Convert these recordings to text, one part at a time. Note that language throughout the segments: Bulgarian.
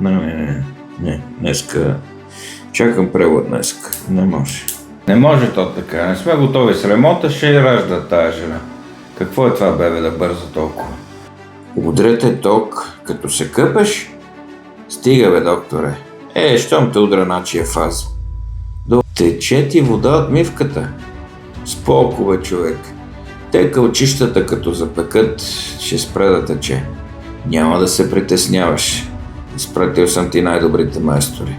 Не, днеска чакам превод днеска. Не може. Не може то така. Не сме готови с ремонта, ще ражда тая жена. Какво е това, бебе, да бърза толкова? Удрете ток, като се къпеш? Стига, бе, докторе. Щом те удра начия фаза. Тече ти вода от мивката. Споко, бе, човек. Те кълчищата, като запекат, ще спре да тече. Няма да се притесняваш. Изпратил съм ти най-добрите майстори.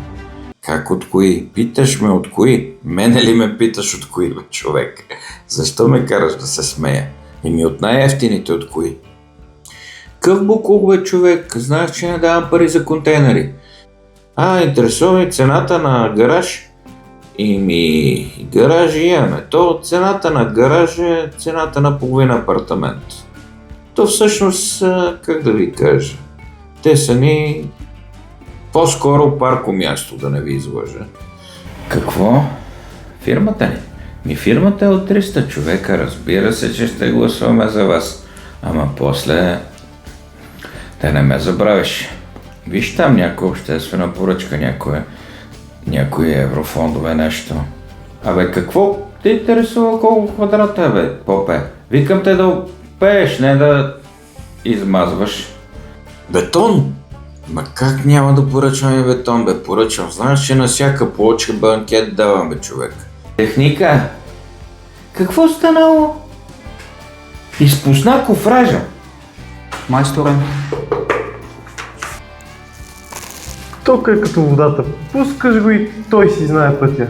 Как от кои? Питаш ме от кои? Мене ли ме питаш от кои, бе, човек? Защо ме караш да се смея? От най-ефтините от кои? Къв буклук, бе, човек? Знаеш, че не давам пари за контейнери. Интересува цената на гараж? Гаражи имаме. То цената на гараж е цената на половин апартамент. То всъщност, как да ви кажа, те са ни по-скоро парко място, да не ви излъжа. Какво? Фирмата ли? Фирмата е от 300 човека, разбира се, че ще гласуваме за вас. Ама после... Те не ме забравиш. Виж там някоя обществена поръчка, някои еврофондове, нещо. Какво те интересува колко квадрата, бе, попе? Викам те да пееш, не да измазваш. Бетон? Ма как няма да поръчваме бетон, бе? Поръчвам. Знаеш, че на всяка плочка банкет давам, бе, човек. Техника? Какво станало? Изпусна кофража. Майсторе. Тук е като водата. Пускаш го и той си знае пътя.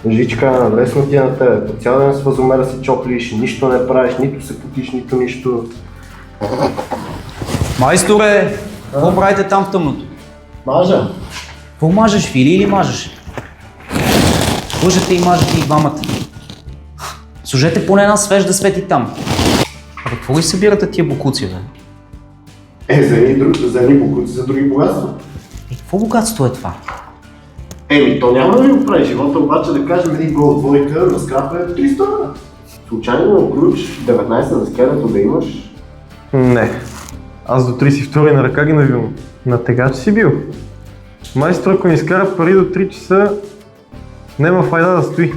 Жичка, лесно ти е на тебе. По цял ден с възомера се чоплиш, нищо не правиш, нито се потиш, нито нищо. Майсторе, какво правите там в тъмното? Мажа. Какво мажеш, Фили, или мажеш? Лъжете и мажете и двамата. Сложете поне една свеж да свети там. Какво ги събирате тия бокуци, бе? За едни бокуци, за други богатства. Какво богатство е това? То няма да ви го прави живота, обаче да кажем един гол двойка на скрапа е 300. Случайно ключ 19 на скелето да имаш? Не. Аз до 32 на ръка ги навивам. На тегач си бил. Майстор, ако ни изкара пари до 3 часа, нема файда да стои.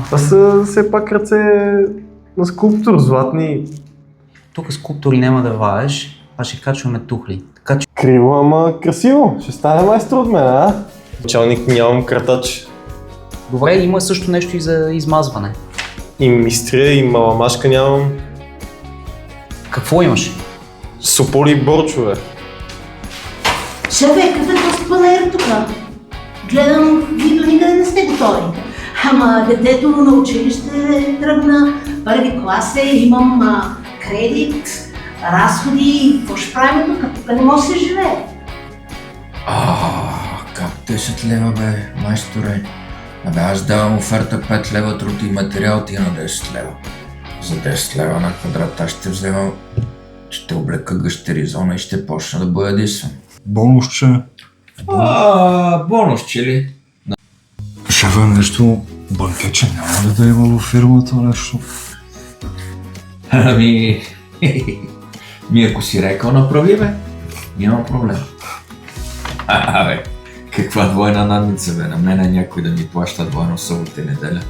Това са все пак ръце на скулптор, златни. Тук скулптори няма да ваеш, а ще качваме тухли. Така че... Криво, ама красиво. Ще стане майстор от мен, а? Началник, нямам картач. Добре, има също нещо и за измазване. И мистрия, и маламашка нямам. Какво имаш? Сополи и борчове. Шефе, какъв е този панер тук? Гледам, ви до никъде не сте готови. Ама детето на училище тръгна, първи клас е, имам кредит, разходи, какво ще правим тук? Тук не може да се живее. Как 10 лева, бе, майсторе? Аз давам оферта 5 лева труд и материал, ти на 10 лева. За 10 лева на квадрат аз ще вземам, ще облека гъщеризона и ще почна да боядисвам. Бонусче. Бонусче ли? Шефе, нещо банкетче няма ли да има във фирмата нещо? Ако си рекал, направи, бе. Няма проблем. Бе, каква двойна надница, бе. На мене някой да ми плаща двойно събота и неделя.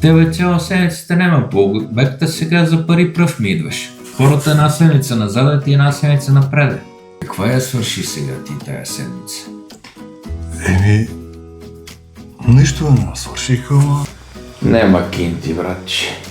Тебе цяла седмицата няма полубекта, сега за пари пръв ми идваш. Хората една седмица назад и една седмица напред. Каква я свърши сега ти тая седмица? Нищо не свърших, ама... Нема кинти, братче.